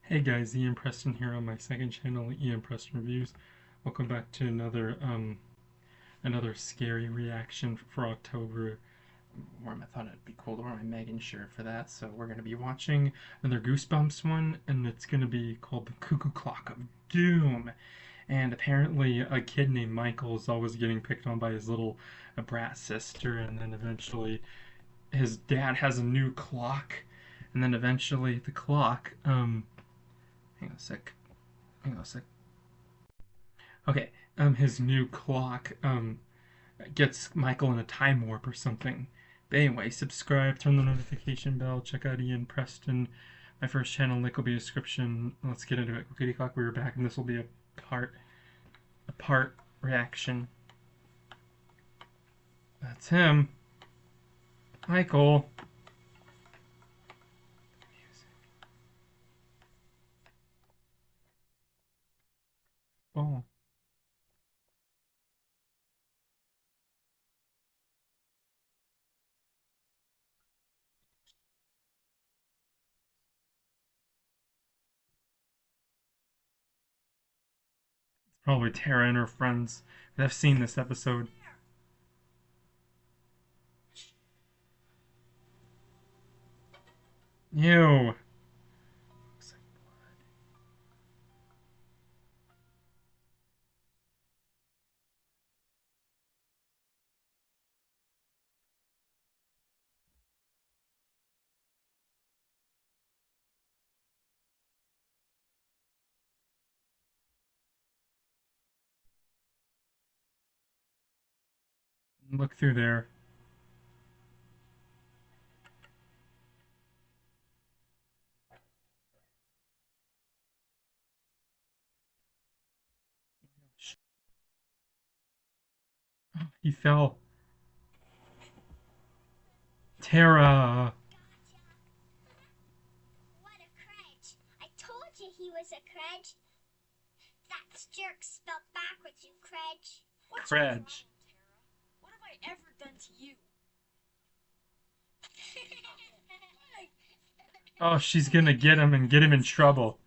Hey guys, Ian Preston here on my second channel, Ian Preston Reviews. Welcome back to another scary reaction for October. I thought it'd be cool to wear my Megan shirt for that, so we're gonna be watching another Goosebumps one, and it's gonna be called the Cuckoo Clock of Doom. And apparently, a kid named Michael is always getting picked on by his little brat sister, and then eventually his dad has a new clock, and then eventually the clock hang on a sec. Hang on a sec. Okay, his new clock, gets Michael in a time warp or something. But anyway, subscribe, turn the notification bell, check out Ian Preston. My first channel link will be in the description. Let's get into it. Kitty Clock, we were back, and this will be a part reaction. That's him. Michael. Oh. Probably Tara and her friends that have seen this episode. Ew. Look through there. He fell. Tara. What a crutch. I told you he was a crutch. That's jerk spelled backwards, you crutch. What's your problem, Credge. Tara? What have I ever done to you? Oh, she's gonna get him and get him in trouble.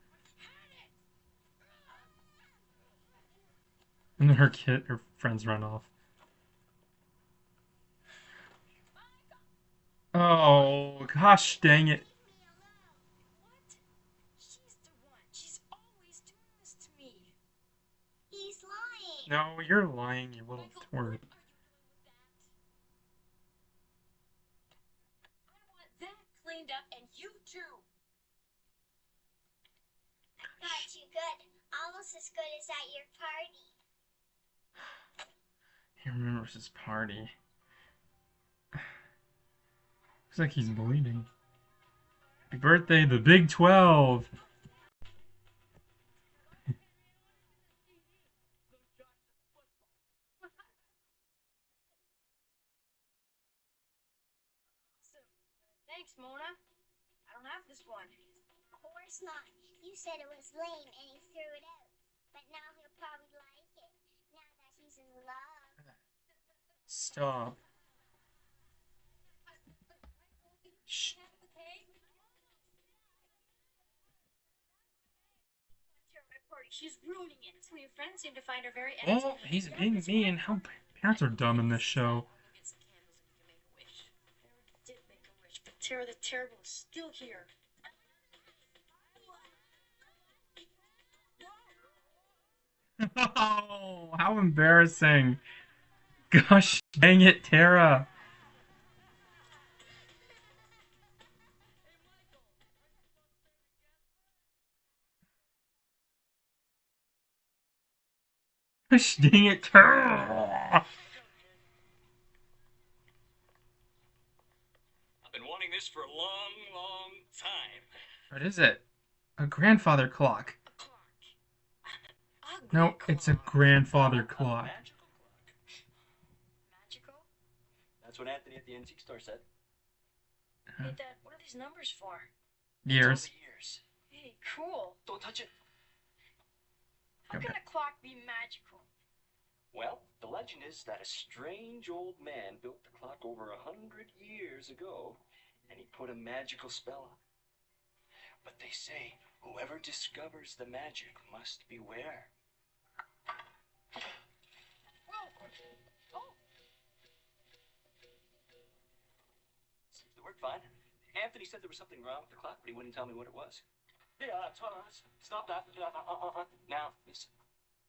And then her friends run off. Oh, gosh dang it. What? She's the one. She's always doing this to me. He's lying. No, you're lying, you little Michael, twerp. what are you doing with that? I want that cleaned up, and you too. Got you good. Almost as good as at your party. He remembers his party. Looks like he's bleeding. Happy birthday, the Big 12! Awesome. Thanks, Mona. I don't have this one. Of course not. You said it was lame and he threw it out. But now he'll probably like it. Now that he's in love. Stop. Shh. She's ruining it. Some of your friends seem to find her very Oh, he's being mean. How parents are dumb in this show. Get some candles and we can make a wish. Eric did make a wish, but Tara the Terrible is still here. Oh, how embarrassing. Gosh dang it, Tara. Gosh dang it, Tara. I've been wanting this for a long, long time. What is it? A grandfather clock. No, it's a grandfather clock. Magical clock. Magical? That's what Anthony at the antique store said. Hey, Dad, what are these numbers for? Years. It's all the years. Hey, cool. Don't touch it. How can a clock be magical? Well, the legend is that a strange old man built the clock over 100 years ago, and he put a magical spell on it. But they say whoever discovers the magic must beware. It worked fine. Anthony said there was something wrong with the clock, but he wouldn't tell me what it was. Yeah, stop that. Now, listen.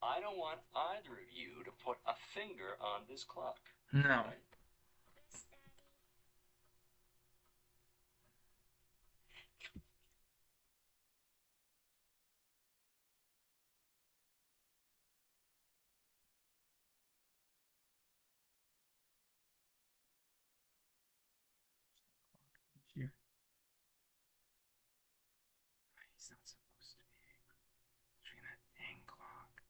I don't want either of you to put a finger on this clock. No. Yes, Daddy. You. He's not supposed to be doing that dang clock.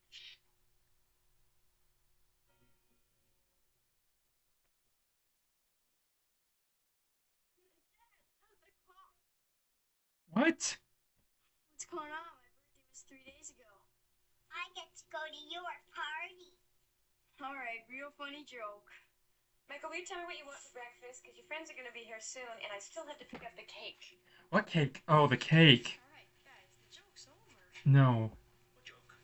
What? What's going on? My birthday was 3 days ago. I get to go to your party. Alright, real funny joke. Michael, will you tell me what you want for breakfast? Because your friends are going to be here soon, and I still have to pick up the cake. What cake? Oh, the cake. Alright, guys, the joke's over. No. What joke?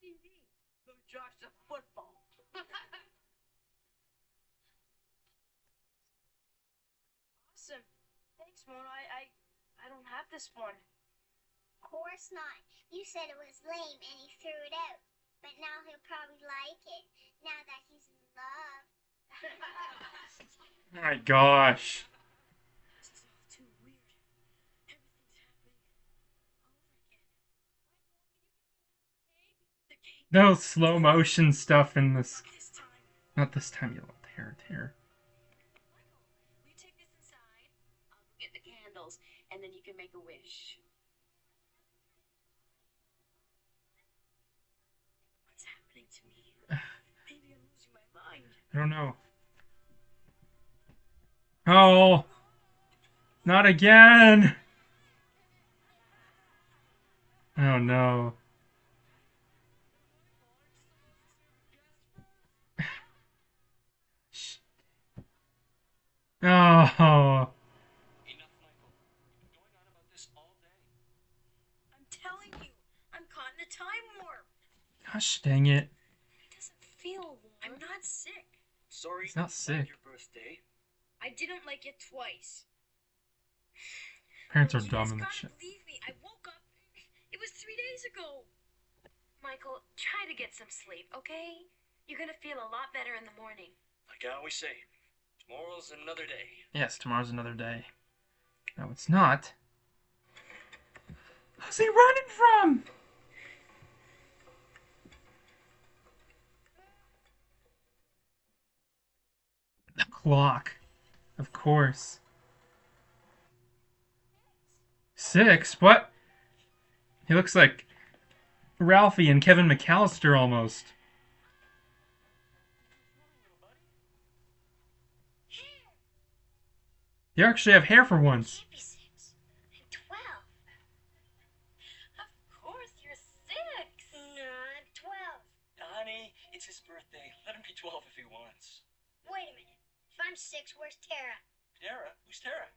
TV. Those jocks are football. Awesome. Thanks, Mona. I don't have this one. Of course not. You said it was lame and he threw it out. But now he'll probably like it, now that he's in love. Oh my gosh. This is all too weird. Everything's happening over again. The cake No slow motion stuff in this. this time. Not this time, you little tear. Michael, will you take this inside? I'll go get the candles, and then you can make a wish. What's happening to me? Maybe I'm losing my mind. I don't know. Oh. Not again. Oh no. Oh. Enough, Michael. You've been going on about this all day. I'm telling you, I'm caught in a time warp. Gosh dang it. It doesn't feel warm. I'm not sick. Sorry, He's not sick. Your birthday. I didn't like it twice. Parents are You dumb just in this gotta shit. believe me. I woke up. It was 3 days ago. Michael, try to get some sleep, okay? You're gonna feel a lot better in the morning. Like I always say, tomorrow's another day. Yes, tomorrow's another day. No, it's not. Who's he running from? The clock. Of course. 6? What? He looks like Ralphie and Kevin McAllister almost. You actually have hair for once. Can't be 6. I'm 12. Of course, you're 6. No, I'm 12. Honey, it's his birthday. Let him be 12 if he wants. Wait a minute. If I'm 6, where's Tara? Tara? Who's Tara?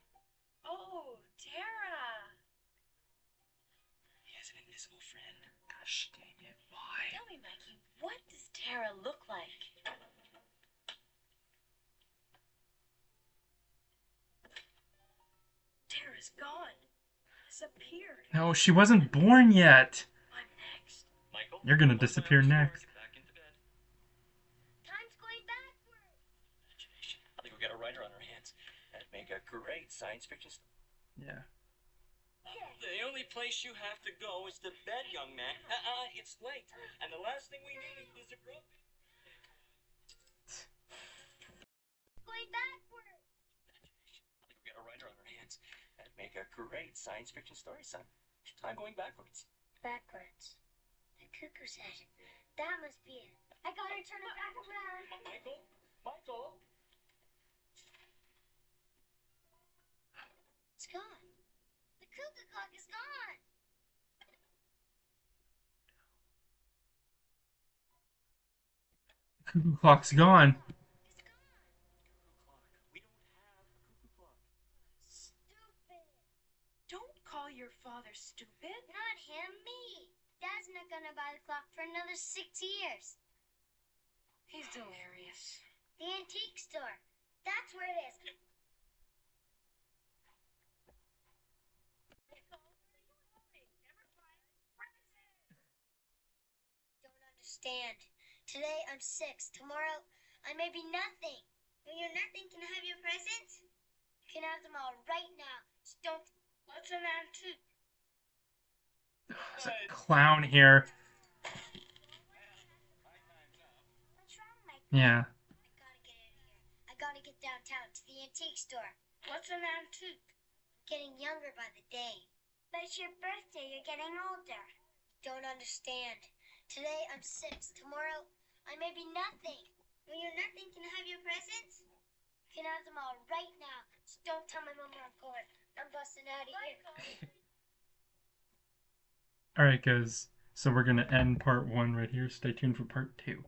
Oh, Tara. He has an invisible friend. Gosh dang it. Why? Tell me, Mikey, what does Tara look like? Tara's gone. Disappeared. No, she wasn't born yet. I'm next. Michael? You're gonna open up disappear the store, next. Get back into bed. Time's going backwards. Imagination. I think we've got a writer on our hands. That'd make a great science fiction story. Yeah. The only place you have to go is to bed, young man. It's late. And the last thing we need is a group. Going backwards. I think we've got a writer on our hands. That'd make a great science fiction story, son. Time going backwards. Backwards. The cuckoo's head. That must be it. I gotta turn it back around. Michael? Michael? It's gone. The cuckoo clock is gone. Cuckoo clock's gone. It's gone. Cuckoo clock. We don't have a cuckoo clock. Stupid. your father, stupid. Not him, me. Dad's not gonna buy the clock for another 6 years. He's delirious. The antique store. That's where it is. Don't understand. Today I'm 6. Tomorrow I may be nothing. When you're nothing, can I have your presents? You can have them all right now. Just don't. What's an antique? There's a clown here. What's wrong, Mike? Yeah. I gotta get out of here. I gotta get downtown to the antique store. What's an antique? Getting younger by the day. But it's your birthday. You're getting older. Don't understand. Today I'm 6. Tomorrow I may be nothing. When you're nothing, can I have your presents? You can have them all right now. Just don't tell my mom where I'm going. I'm busting out of here. Alright, guys. So we're going to end part 1 right here. Stay tuned for part 2.